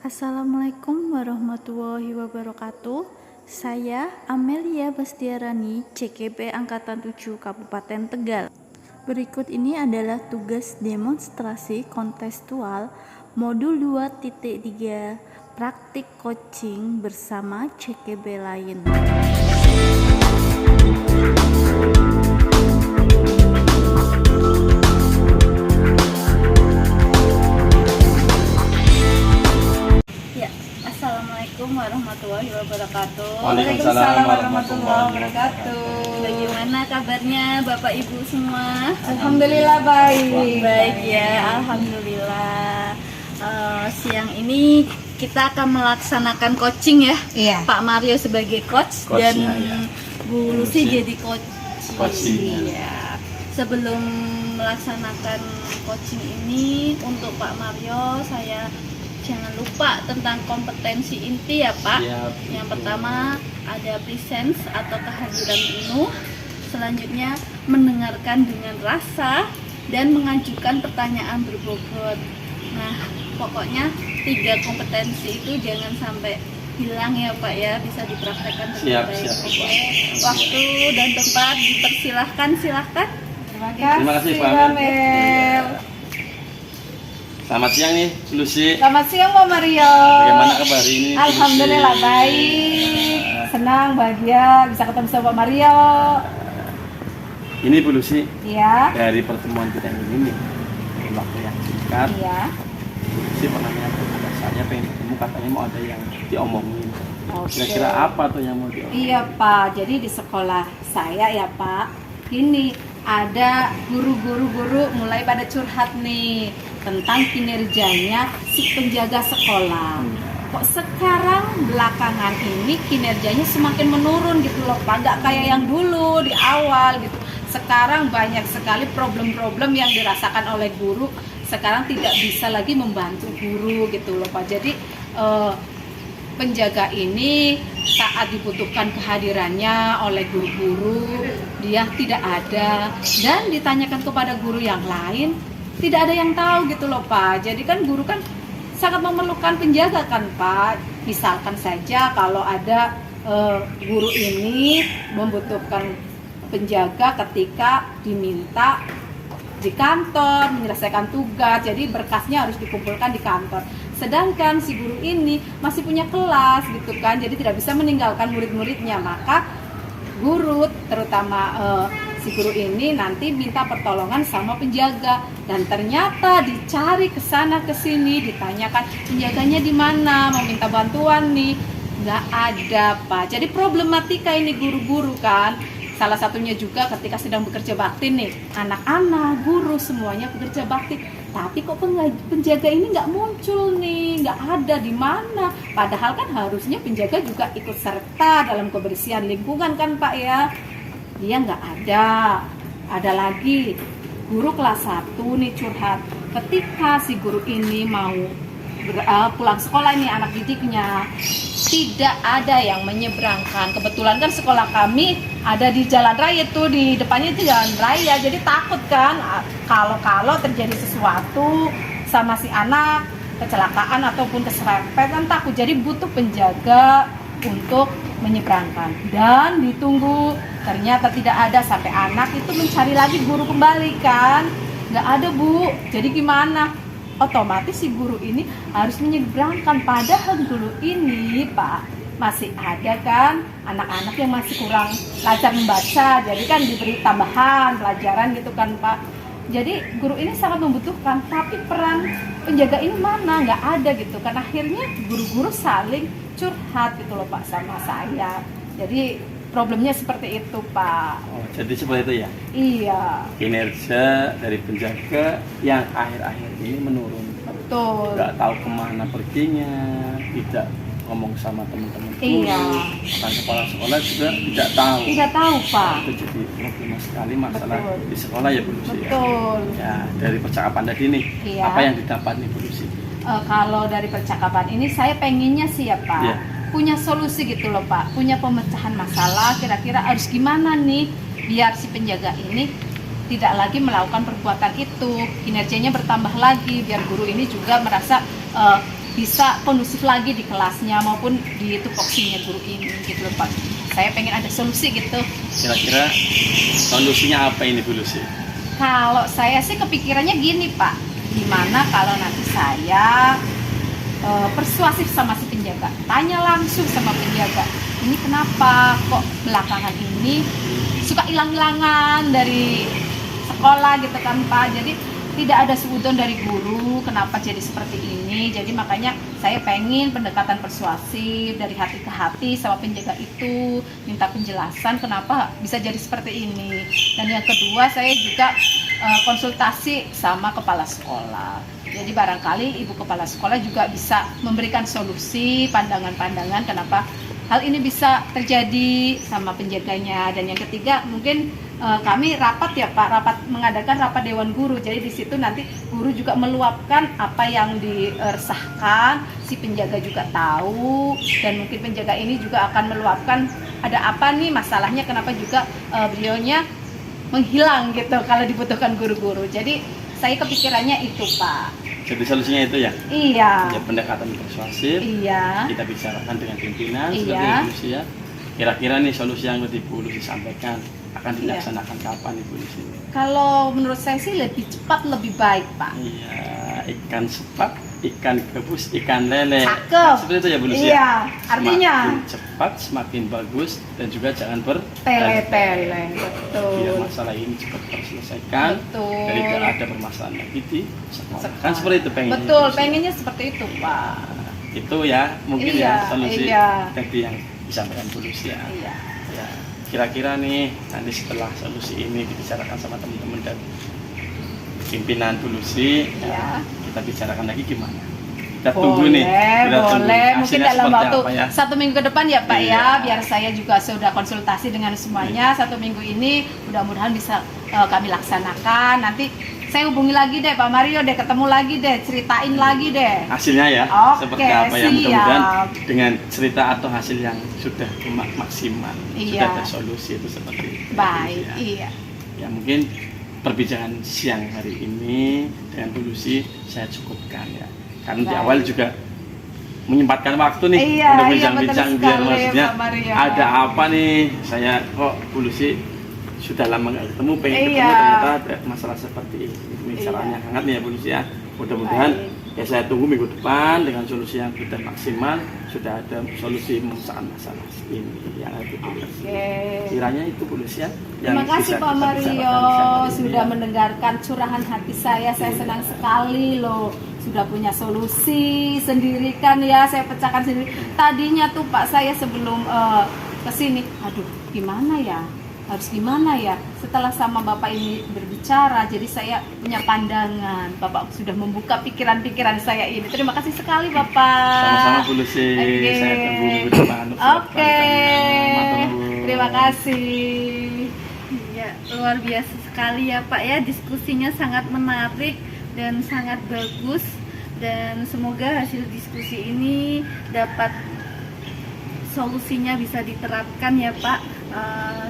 Assalamualaikum warahmatullahi wabarakatuh. Saya Amelia Bastiarani, CKP Angkatan 7 Kabupaten Tegal. Berikut ini adalah tugas demonstrasi kontekstual modul 2.3 praktik coaching bersama CKB lain. Assalamualaikum warahmatullahi wabarakatuh. Waalaikumsalam warahmatullahi wabarakatuh. Bagaimana kabarnya Bapak Ibu semua? Alhamdulillah baik. Baik ya, alhamdulillah. Siang ini kita akan melaksanakan coaching ya. Iya. Pak Mario sebagai coach dan Ya. Bu Lucy jadi coach. Coaching. Iya. Sebelum melaksanakan coaching ini untuk Pak Mario, saya jangan lupa tentang kompetensi inti ya Pak. Ya, Yang pertama ada presence atau kehadiran penuh. Selanjutnya mendengarkan dengan rasa dan mengajukan pertanyaan berbobot. Nah, pokoknya 3 kompetensi itu jangan sampai hilang ya Pak ya, bisa dipraktekkan dengan baik. Oke, waktu dan tempat dipersilahkan, silahkan. Terima kasih Pak Amel. Selamat siang nih, Lucy. Selamat siang Pak Mario. Bagaimana kabar hari ini? Alhamdulillah Lucy? baik, senang, bahagia bisa ketemu sama Pak Mario. Ini Bu Lucy, Iya. dari pertemuan kita ini nih, waktu yang singkat, Iya. Bu Lucy pernah menyampaikan saya pengen ketemu, katanya mau ada yang diomongin. Oke. Kira-kira apa tuh yang mau diomongin? Iya Pak, jadi di sekolah saya ya Pak, ini ada guru-guru mulai pada curhat nih tentang kinerjanya si penjaga sekolah. Kok sekarang belakangan ini kinerjanya semakin menurun gitu loh Pak, nggak kayak yang dulu di awal gitu. Sekarang banyak sekali problem-problem yang dirasakan oleh guru, sekarang tidak bisa lagi membantu guru gitu loh Pak. Jadi penjaga ini saat dibutuhkan kehadirannya oleh guru-guru, dia tidak ada, dan ditanyakan kepada guru yang lain tidak ada yang tahu gitu loh Pak. Jadi kan guru kan sangat memerlukan penjaga kan Pak. Misalkan saja kalau ada guru ini membutuhkan penjaga ketika diminta di kantor menyelesaikan tugas, jadi berkasnya harus dikumpulkan di kantor. Sedangkan si guru ini masih punya kelas gitu kan, jadi tidak bisa meninggalkan murid-muridnya. Maka guru, terutama si guru ini nanti minta pertolongan sama penjaga, dan ternyata dicari ke sana ke sini, ditanyakan penjaganya di mana, mau minta bantuan nih, nggak ada Pak. Jadi problematika ini guru-guru kan. Salah satunya juga ketika sedang bekerja bakti nih, anak-anak, guru semuanya bekerja bakti, tapi kok penjaga ini nggak muncul nih, nggak ada di mana. Padahal kan harusnya penjaga juga ikut serta dalam kebersihan lingkungan kan Pak ya. Dia nggak ada. Ada lagi guru kelas 1 nih curhat, ketika si guru ini mau pulang sekolah nih anak didiknya, tidak ada yang menyeberangkan. Kebetulan kan sekolah kami ada di jalan raya tuh, di depannya itu jalan raya, jadi takut kan kalau terjadi sesuatu sama si anak, kecelakaan ataupun keserempet kan takut. Jadi butuh penjaga untuk menyeberangkan, dan ditunggu ternyata tidak ada, sampai anak itu mencari lagi guru kembali kan, nggak ada Bu. Jadi gimana? Otomatis si guru ini harus menyeberangkan, padahal dulu ini Pak masih ada kan anak-anak yang masih kurang lancar membaca, jadi kan diberi tambahan pelajaran gitu kan Pak. Jadi guru ini sangat membutuhkan, tapi peran penjaga ini mana, nggak ada gitu kan. Akhirnya guru-guru saling curhat gitu loh Pak sama saya. Jadi problemnya seperti itu Pak. Oh, jadi seperti itu ya? Iya. Kinerja dari penjaga yang akhir-akhir ini menurun. Betul. Nggak tahu kemana perginya, tidak ngomong sama teman-teman guru, Iya. bahkan kepala sekolah juga tidak tahu. Tidak tahu Pak. Itu jadi problem sekali masalah Betul. di sekolah ya Bu Lucy. Betul. Ya, dari percakapan tadi nih, Iya. apa yang didapat nih Bu Lucy? Kalau dari percakapan ini saya pengennya sih ya Pak, Iya. punya solusi gitu loh Pak, punya pemecahan masalah, kira-kira harus gimana nih biar si penjaga ini tidak lagi melakukan perbuatan itu, kinerjanya bertambah lagi, biar guru ini juga merasa bisa kondusif lagi di kelasnya maupun di tupoksinya guru ini gitu loh Pak. Saya pengen ada solusi gitu. Kira-kira solusinya apa ini Bu Lucy? Kalau saya sih kepikirannya gini Pak, gimana kalau nanti saya persuasif sama si penjaga, tanya langsung sama penjaga, ini kenapa kok belakangan ini suka hilang-hilangan dari sekolah gitu kan Pak. Jadi tidak ada seudon dari guru, kenapa jadi seperti ini. Jadi makanya saya pengen pendekatan persuasif dari hati ke hati sama penjaga itu, minta penjelasan kenapa bisa jadi seperti ini. Dan yang kedua, saya juga konsultasi sama kepala sekolah. Jadi barangkali ibu kepala sekolah juga bisa memberikan solusi, pandangan-pandangan kenapa hal ini bisa terjadi sama penjaganya. Dan yang ketiga, mungkin kami rapat ya Pak, mengadakan rapat dewan guru. Jadi di situ nanti guru juga meluapkan apa yang diresahkan, si penjaga juga tahu, dan mungkin penjaga ini juga akan meluapkan ada apa nih masalahnya, kenapa juga beliaunya menghilang gitu kalau dibutuhkan guru-guru. Jadi saya kepikirannya itu Pak. Jadi solusinya itu ya? Iya. Ya, pendekatan persuasif. Iya. Kita bicarakan dengan pimpinan Iya. seperti Bu Lucy ya. Kira-kira nih solusi yang Bu Lucy sampaikan akan dilaksanakan kapan Ibu Lucy? Kalau menurut saya sih lebih cepat lebih baik Pak. Iya, ikan sepat, ikan gabus, ikan lele. Cakep. Seperti itu ya Bu Lucy? Iya, artinya semakin cepat, semakin bagus, dan juga jangan tele-tele, betul. Biar masalah ini cepat terselesaikan. Betul. Jadi tidak ada permasalahan lagi di sekolah. Sekolah. Kan seperti itu pengennya. Betul, Bu Lucy. pengennya seperti itu Pak. Itu ya mungkin Iya, ya solusi iya. tadi yang disampaikan Bu Lucy ya. Iya. Ya, kira-kira nih nanti setelah solusi ini dibicarakan sama teman-teman dan pimpinan Bu Lucy, Iya. kita bicarakan lagi gimana? Kita tunggu nih. Kita tunggu Boleh. Mungkin hasilnya dalam seperti waktu apa ya. 1 minggu ke depan ya Pak Iya. ya, biar saya juga sudah konsultasi dengan semuanya. 1 minggu ini mudah-mudahan bisa kami laksanakan. Nanti saya hubungi lagi deh Pak Mario deh, ketemu lagi deh, ceritain lagi deh. Hasilnya ya Oke, seperti apa ya, siap. mudah-mudahan dengan cerita atau hasil yang sudah maksimal, Iya. sudah ada solusi itu seperti itu. Baik, Ya. iya. Ya mungkin perbincangan siang hari ini dengan Bu Lucy saya cukupkan ya, karena di Baik. awal juga menyempatkan waktu nih Iya, untuk iya, bincang-bincang betul biar sekali, maksudnya Pak Mario. ada apa nih, saya kok Bu Lucy sudah lama nggak ketemu, pengen ketemu, Iya. ternyata ada masalah seperti ini. Iya. Caranya hangat nih ya Bu Lucy ya, mudah-mudahan Baik. ya saya tunggu minggu depan dengan solusi yang sudah maksimal, sudah ada solusi masalah ini yang ada Bu Lucy. Oke. Kiranya itu Bu Lucy ya yang Terima kasih bisa Pak kita Mario bicarakan siang hari ini, sudah ya. mendengarkan curahan hati saya. Saya senang sekali loh. Sudah punya solusi sendiri kan ya, saya pecahkan sendiri. Tadinya tuh Pak saya sebelum kesini, aduh gimana ya? Harus gimana ya? Setelah sama Bapak ini berbicara, jadi saya punya pandangan. Bapak sudah membuka pikiran-pikiran saya ini. Terima kasih sekali Bapak. Sama-sama Bu Lucy. Oke. Saya tunggu minggu depan untuk Oke. Matur nuwun. Terima kasih. Ya, luar biasa sekali ya Pak ya, diskusinya sangat menarik dan sangat bagus, dan semoga hasil diskusi ini dapat solusinya bisa diterapkan ya Pak.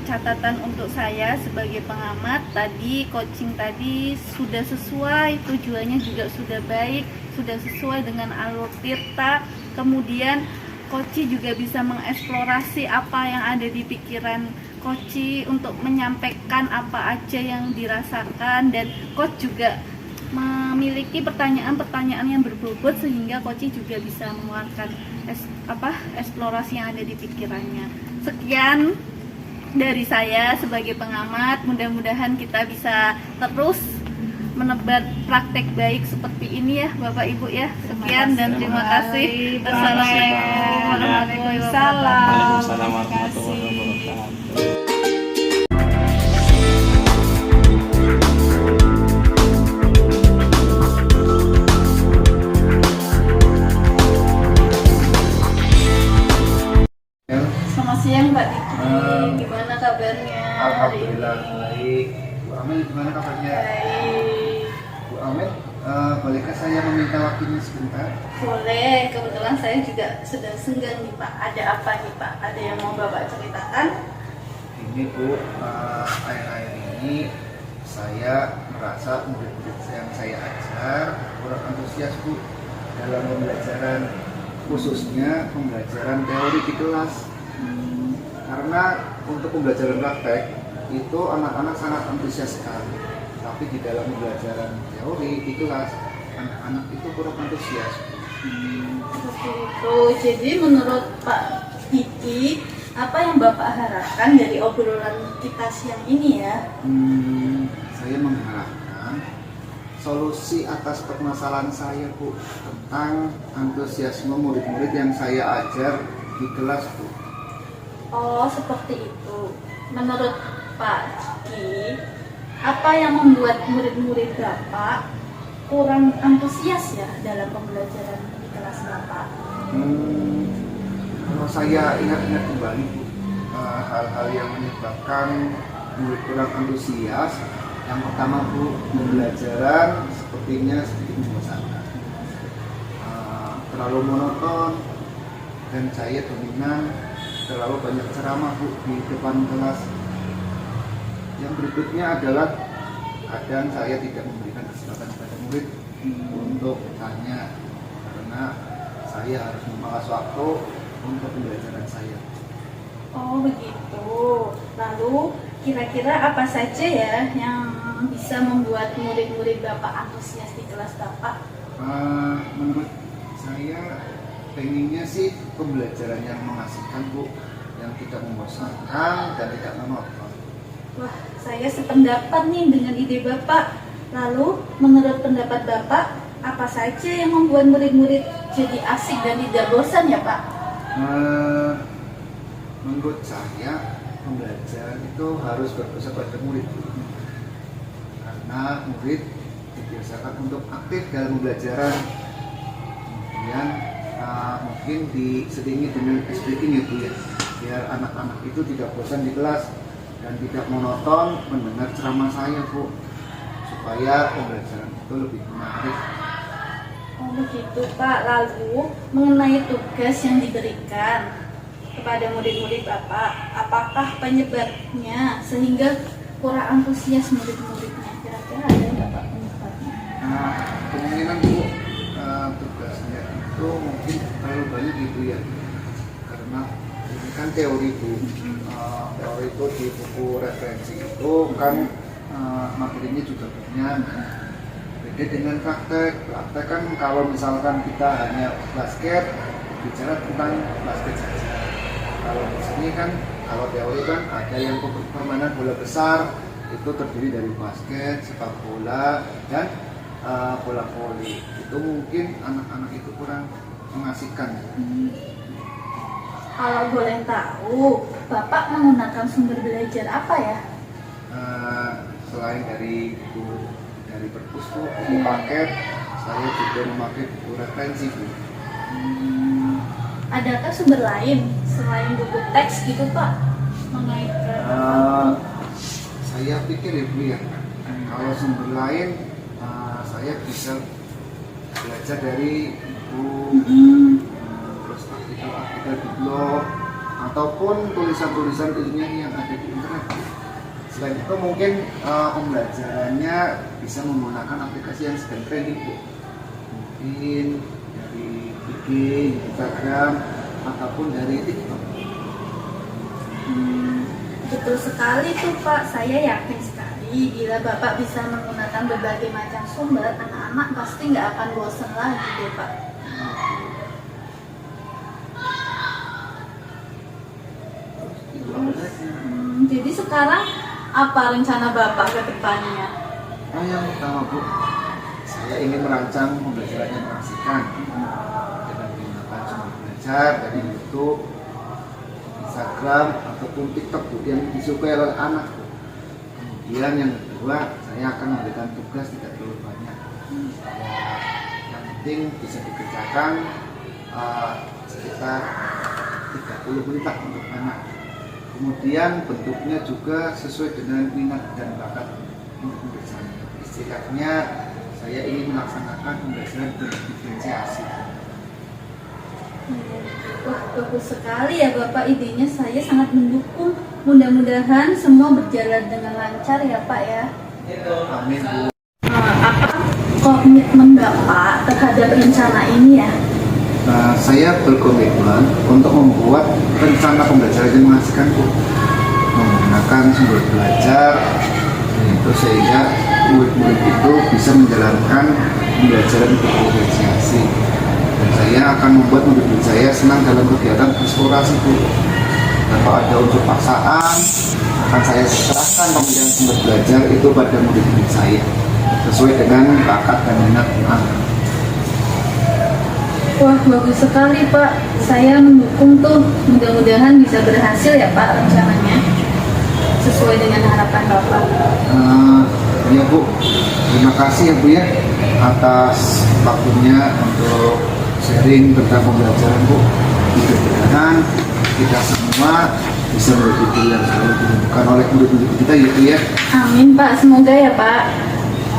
Catatan untuk saya sebagai pengamat, tadi coaching tadi sudah sesuai, tujuannya juga sudah baik, sudah sesuai dengan alur tirta. Kemudian coach juga bisa mengeksplorasi apa yang ada di pikiran coach untuk menyampaikan apa aja yang dirasakan, dan coach juga memiliki pertanyaan-pertanyaan yang berbobot sehingga coach juga bisa mengeluarkan eksplorasi yang ada di pikirannya. Sekian dari saya sebagai pengamat, mudah-mudahan kita bisa terus menebar praktek baik seperti ini ya Bapak Ibu ya. Sekian dan terima kasih. Assalamualaikum warahmatullahi wabarakatuh. Waalaikumsalam warahmatullahi wabarakatuh. Selamat siang Mbak Diki, gimana kabarnya? Alhamdulillah baik. Bu Amel gimana kabarnya? Baik. Bu Amel, bolehkah saya meminta waktunya sebentar? Boleh, kebetulan saya juga sedang senggang nih Pak. Ada apa nih Pak? Ada yang mau Bapak ceritakan? Ini Bu, akhir-akhir ini saya merasa murid-murid yang saya ajar kurang antusias Bu. dalam pembelajaran, khususnya pembelajaran teori di kelas. Karena untuk pembelajaran praktek itu anak-anak sangat antusias sekali, tapi di dalam pembelajaran teori di kelas anak-anak itu kurang antusias. Seperti itu. Jadi menurut Pak Diki, apa yang Bapak harapkan dari obrolan kita siang ini ya? Saya mengharapkan solusi atas permasalahan saya, Bu, tentang antusiasme murid-murid yang saya ajar di kelas, Bu. Oh, seperti itu. Menurut Pak Diki, apa yang membuat murid-murid Bapak kurang antusias ya dalam pembelajaran di kelas Bapak? Kalau saya ingat-ingat kembali, Bu, hal-hal yang menyebabkan murid kurang antusias, yang pertama, Bu, pembelajaran sepertinya sedikit membosankan, terlalu monoton, dan saya dominan terlalu banyak ceramah, Bu, di depan kelas. Yang berikutnya adalah kadang saya tidak memberikan kesempatan kepada murid untuk bertanya, karena saya harus memangkas waktu untuk pembelajaran saya. Oh begitu. Lalu kira-kira apa saja ya yang bisa membuat murid-murid Bapak antusias di kelas Bapak? Menurut saya pengennya sih pembelajaran yang mengasihkan, Bu, yang tidak membosankan dan tidak monoton. Wah, saya sependapat nih dengan ide Bapak. Lalu menurut pendapat Bapak, apa saja yang membuat murid-murid jadi asik dan tidak bosan ya Pak? Menurut saya pembelajaran itu harus berfokus pada murid, karena murid dibiasakan untuk aktif dalam pembelajaran. Kemudian mungkin diselingi dengan explaining ya, Bu, ya, biar anak-anak itu tidak bosan di kelas dan tidak monoton mendengar ceramah saya, Bu, supaya pembelajaran itu lebih menarik. Oh begitu Pak. Lalu mengenai tugas yang diberikan kepada murid-murid Bapak, apakah penyebabnya sehingga kurang antusias murid-muridnya? Kira-kira ada nggak Pak penyebabnya? Kemungkinan, Bu, tugasnya itu mungkin terlalu banyak gitu ya, karena ini kan teori, Bu. Teori itu di buku referensi itu kan materinya juga banyak. Beda dengan praktek. Praktek kan kalau misalkan kita hanya basket, bicara tentang basket saja. Kalau di sini kan, kalau teori kan ada yang permainan bola besar, itu terdiri dari basket, sepak bola, dan bola voli. Itu mungkin anak-anak itu kurang mengasihkan. Kalau boleh tahu, Bapak menggunakan sumber belajar apa ya? Selain dari buku dari perpus, Bu, buku paket, saya juga memakai buku referensi, Bu. Adakah sumber lain selain buku teks gitu Pak? Mengenai Saya pikir ya, Bu, ya, kalau sumber lain saya bisa belajar dari buku, terus artikel-artikel di blog, ataupun tulisan-tulisan ilmiah yang ada di internet. Selain itu mungkin pembelajarannya bisa menggunakan aplikasi yang sedang trending, Bu. Mungkin dari IG, Instagram, ataupun dari TikTok. Betul sekali tuh Pak. Saya yakin sekali bila Bapak bisa menggunakan berbagai macam sumber, anak-anak pasti nggak akan bosan lagi deh Pak. Jadi sekarang apa rencana Bapak ke depannya? Yang pertama, Bu, saya ingin merancang pembelajaran yang mengasihkan dengan menggunakan sumber belajar dari YouTube, Instagram, ataupun TikTok, Bu, yang disukai oleh anak, Bu. Kemudian yang kedua, saya akan memberikan tugas tidak terlalu banyak, yang penting bisa dikerjakan sekitar 30 menit untuk anak. Kemudian bentuknya juga sesuai dengan minat dan bakat murid saya. Istilahnya saya ingin melaksanakan pembelajaran berdiferensiasi. Wah, bagus sekali ya Bapak idenya, saya sangat mendukung. Mudah-mudahan semua berjalan dengan lancar ya Pak ya. Amin, Bu. Apa komitmen Bapak terhadap rencana ini ya? Nah, saya berkomitmen untuk membuat rencana pembelajaran yang mengasihkan, Bu. Menggunakan sumber belajar itu sehingga murid-murid itu bisa menjalankan pembelajaran bervariasi. Dan saya akan membuat murid-murid saya senang dalam kegiatan eksplorasi, Bu. Tanpa ada unsur paksaan, akan saya serahkan pemilihan sumber belajar itu pada murid-murid saya sesuai dengan bakat dan minat anak. Wah, bagus sekali Pak. Saya mendukung tuh. Mudah-mudahan bisa berhasil ya Pak rencananya. Sesuai dengan harapan Bapak. Ya Bu, terima kasih ya Bu ya atas waktunya untuk sharing tentang pembelajaran Bu. Mudah-mudahan kita semua bisa menjadi guru yang selalu dirindukan oleh murid-murid kita ya Bu ya. Amin Pak, semoga ya Pak.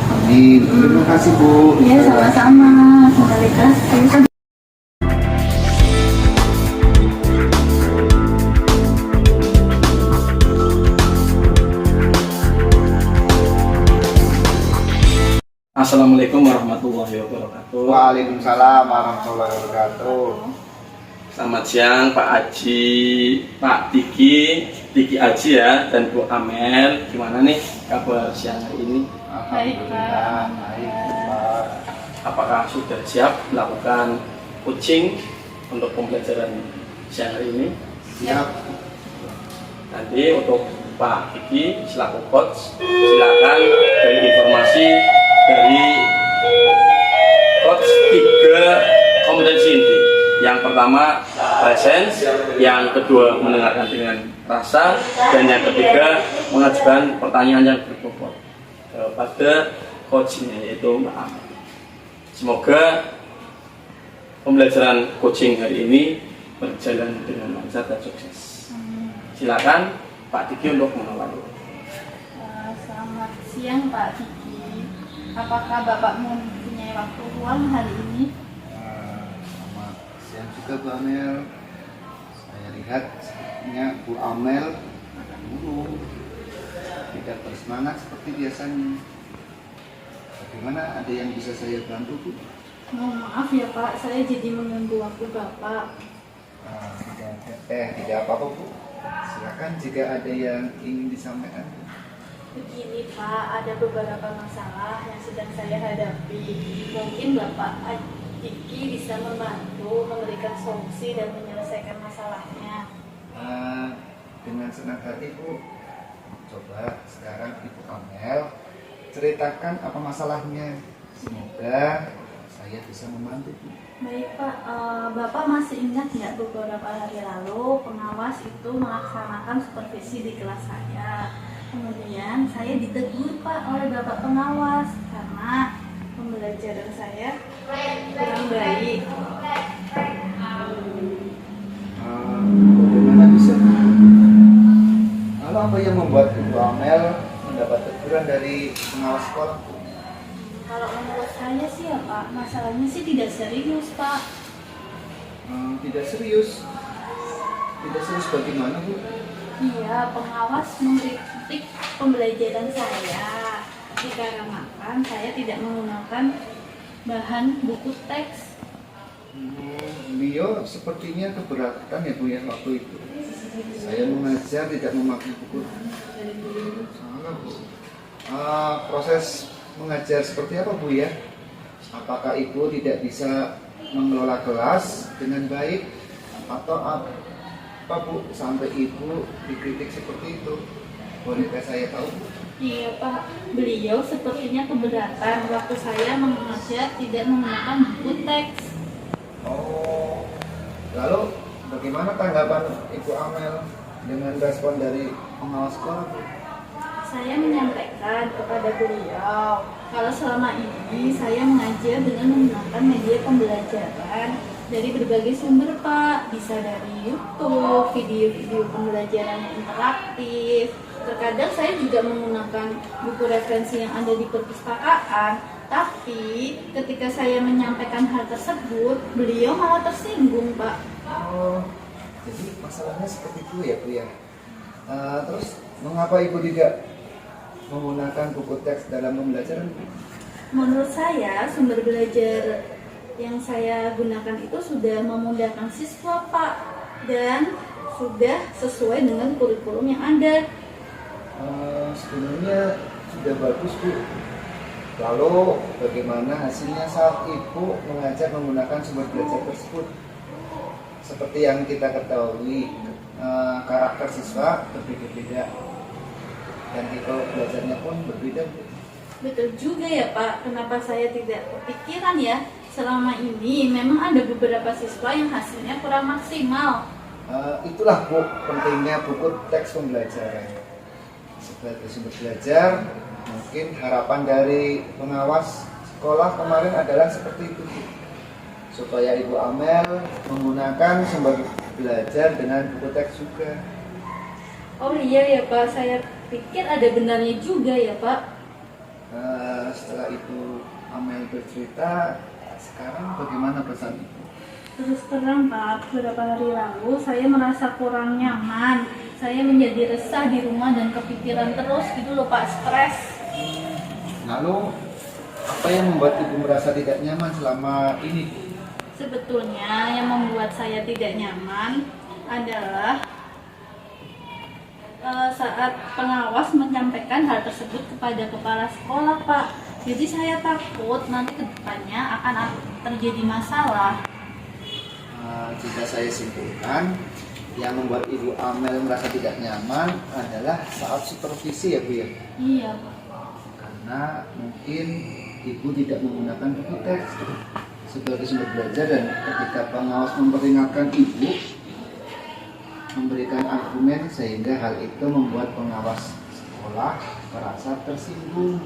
Amin. Terima kasih Bu. Iya, sama-sama. Terima kasih. Assalamualaikum warahmatullahi wabarakatuh. Waalaikumsalam warahmatullahi wabarakatuh. Selamat siang Pak Haji, Pak Diki Haji ya, dan Bu Amel. Gimana nih kabar siang hari ini? Baik, Pak. Baik, Pak. Apakah sudah siap melakukan coaching untuk pembelajaran siang hari ini? Siap. Nanti untuk Pak Diki selaku coach, silakan dari informasi dari coach 3 kompetensi inti. Yang pertama presence, yang kedua mendengarkan dengan rasa, dan yang ketiga mengajukan pertanyaan yang berbobot pada coachingnya, yaitu Mbak Amel. Semoga pembelajaran coaching hari ini berjalan dengan lancar dan sukses. Silakan Pak Diki untuk mengawali. Selamat siang Pak Diki. Apakah Bapak mempunyai waktu luang hari ini? Selamat siang juga Bu Amel. Saya lihat sepertinya Bu Amel guru tidak bersemangat seperti biasanya. Bagaimana, ada yang bisa saya bantu Bu? Mohon maaf ya Pak, saya jadi mengganggu waktu Bapak. Tidak apa-apa Bu. Silakan jika ada yang ingin disampaikan. Begini Pak, ada beberapa masalah yang sedang saya hadapi. Mungkin Bapak Diki bisa membantu memberikan solusi dan menyelesaikan masalahnya. Dengan senang hati Bu. Coba sekarang Ibu Amel ceritakan apa masalahnya. Semoga saya bisa membantu Bu. Baik Pak, Bapak masih ingat nggak beberapa hari lalu pengawas itu melaksanakan supervisi di kelas saya. Kemudian saya ditegur Pak oleh Bapak pengawas karena pembelajaran saya kurang baik. Bagaimana bisa? Lalu apa yang membuat Ibu Amel mendapat teguran dari pengawas sekolah? Kalau menurut saya sih ya Pak, masalahnya sih tidak serius Pak. Tidak serius. Tidak serius bagaimana Bu? Iya, pengawas mengkritik pembelajaran saya dikarenakan saya tidak menggunakan bahan buku teks. Beliau sepertinya keberatan ya Bu ya waktu itu. Saya mengajar tidak memakai buku. Salah Bu. Proses mengajar seperti apa Bu ya? Apakah Ibu tidak bisa mengelola kelas dengan baik atau apa Bu sampai Ibu dikritik seperti itu? Bolehkah saya tahu Bu? Iya Pak, beliau sepertinya keberatan waktu saya mengajar tidak menggunakan buku teks. Oh, lalu bagaimana tanggapan Ibu Amel dengan respon dari pengawas sekolah Bu? Saya menyampaikan kepada beliau kalau selama ini saya mengajar dengan menggunakan media pembelajaran dari berbagai sumber Pak, bisa dari YouTube, video-video pembelajaran yang interaktif. Terkadang saya juga menggunakan buku referensi yang ada di perpustakaan, tapi ketika saya menyampaikan hal tersebut, beliau malah tersinggung Pak. Oh, jadi masalahnya seperti itu ya Bu ya. Terus mengapa Ibu tidak menggunakan buku teks dalam pembelajaran Bu? Menurut saya, sumber belajar yang saya gunakan itu sudah memudahkan siswa, Pak, dan sudah sesuai dengan kurikulum yang ada. Sebenarnya sudah bagus, Bu. Lalu bagaimana hasilnya saat Ibu mengajar menggunakan sumber belajar tersebut? Seperti yang kita ketahui, karakter siswa berbeda-beda dan tipe belajarnya pun berbeda, Bu. Betul juga ya, Pak. Kenapa saya tidak kepikiran ya? Selama ini memang ada beberapa siswa yang hasilnya kurang maksimal. Itulah, Bu, pentingnya buku teks pembelajaran. Sebagai sumber belajar, mungkin harapan dari pengawas sekolah kemarin adalah seperti itu, Bu. Supaya Ibu Amel menggunakan sumber belajar dengan buku teks juga. Oh iya ya, Pak, saya pikir ada benarnya juga ya, Pak. Setelah Ibu Amel bercerita, sekarang bagaimana perasaan Ibu? Terus terang, Pak, beberapa hari lalu saya merasa kurang nyaman. Saya menjadi resah di rumah dan kepikiran terus gitu loh, Pak, stres. Lalu, apa yang membuat Ibu merasa tidak nyaman selama ini, Bu? Sebetulnya yang membuat saya tidak nyaman adalah saat pengawas menyampaikan hal tersebut kepada kepala sekolah, Pak. Jadi saya takut nanti ke depannya akan terjadi masalah. Jika saya simpulkan, yang membuat Ibu Amel merasa tidak nyaman adalah saat supervisi ya, Bu ya? Iya, Pak. Karena mungkin Ibu tidak menggunakan buku teks sebagai sumber belajar, dan ketika pengawas memperingatkan Ibu, memberikan argumen, sehingga hal itu membuat pengawas sekolah merasa tersinggung,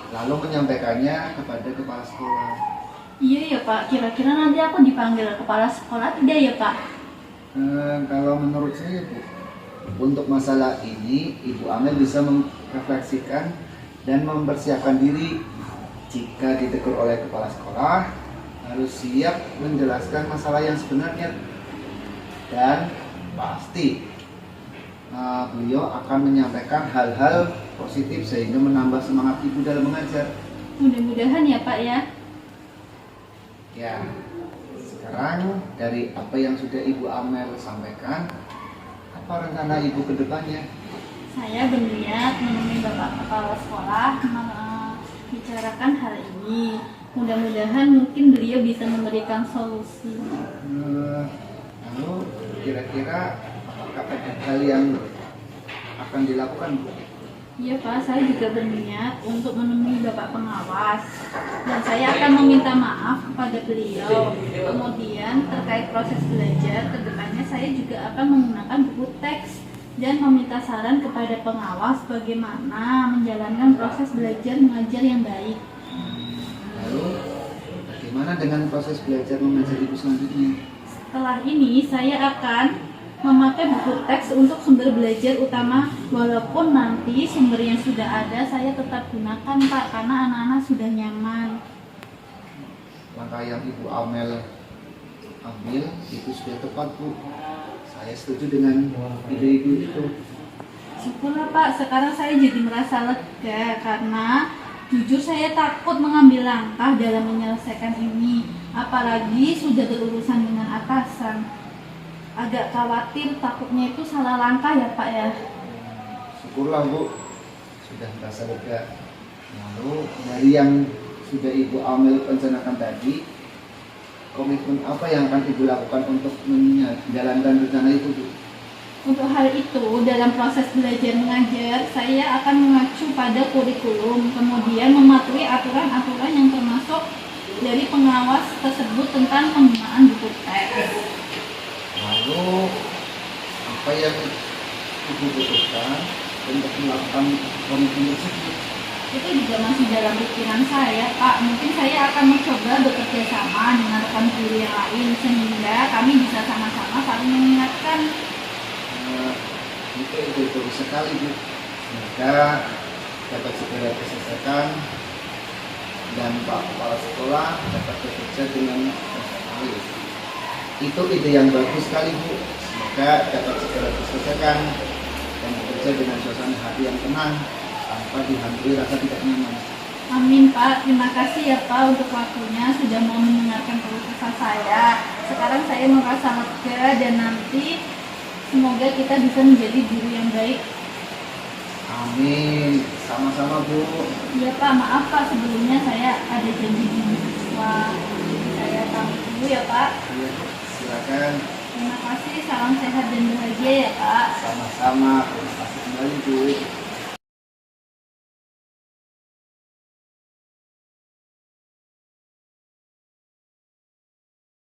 lalu menyampaikannya kepada kepala sekolah. Iya ya, Pak. Kira-kira nanti aku dipanggil kepala sekolah tidak ya, Pak? Kalau menurut saya, Bu, untuk masalah ini Ibu Amel bisa merefleksikan dan mempersiapkan diri. Jika ditegur oleh kepala sekolah, harus siap menjelaskan masalah yang sebenarnya, dan pasti beliau akan menyampaikan hal-hal positif sehingga menambah semangat Ibu dalam mengajar. Mudah-mudahan ya, Pak ya. Ya, sekarang dari apa yang sudah Ibu Amel sampaikan, apa rencana Ibu ke depannya? Saya berniat menemui Bapak Kepala Sekolah membicarakan hal ini. Mudah-mudahan mungkin beliau bisa memberikan solusi. Lalu kira-kira apakah ada hal yang akan dilakukan, Bu? Iya, Pak, saya juga berniat untuk menemui Bapak Pengawas dan saya akan meminta maaf kepada beliau. Kemudian terkait proses belajar kedepannya saya juga akan menggunakan buku teks dan meminta saran kepada pengawas bagaimana menjalankan proses belajar mengajar yang baik. Lalu bagaimana dengan proses belajar mengajar Ibu selanjutnya? Setelah ini saya akan memakai buku teks untuk sumber belajar utama, walaupun nanti sumber yang sudah ada saya tetap gunakan, Pak, karena anak-anak sudah nyaman. Langkah yang Ibu Amel ambil itu sudah tepat, Bu. Saya setuju dengan ide Ibu itu. Syukurlah, Pak, sekarang saya jadi merasa lega karena jujur saya takut mengambil langkah dalam menyelesaikan ini, apalagi sudah berurusan dengan atasan. Agak khawatir takutnya itu salah langkah ya, Pak ya. Syukurlah, Bu, sudah merasa lega. Lalu dari yang sudah Ibu Amel rencanakan tadi, komitmen apa yang akan Ibu lakukan untuk menjalankan rencana itu, Bu? Untuk hal itu, dalam proses belajar mengajar, saya akan mengacu pada kurikulum, kemudian mematuhi aturan-aturan yang termasuk dari pengawas tersebut tentang penggunaan buku teks. Lalu apa yang Ibu butuhkan untuk melakukan komitmen tersebut? Itu juga masih dalam pikiran saya, Pak. Mungkin saya akan mencoba bekerja sama dengan rekan guru yang lain sehingga kami bisa sama-sama saling mengingatkan. Itu bagus sekali, Bu. Semoga dapat segera diselesaikan dan Pak Kepala Sekolah dapat bekerja dengan baik. Itu ide yang bagus sekali, Bu. Semoga dapat segera diselesaikan dan bekerja dengan suasana hati yang tenang tanpa dihantui rasa tidak nyaman. Amin Pak, terima kasih ya Pak untuk waktunya sudah mau mendengarkan keluh kesah saya. Sekarang saya merasa lega dan nanti semoga kita bisa menjadi guru yang baik. Amin. Sama-sama Bu. Iya Pak, maaf Pak sebelumnya saya ada janji di siswa. Jadi saya pamit dulu ya Pak. Iya, silakan. Terima kasih, salam sehat dan bahagia ya Pak. Sama-sama. Terima kasih kembali Bu.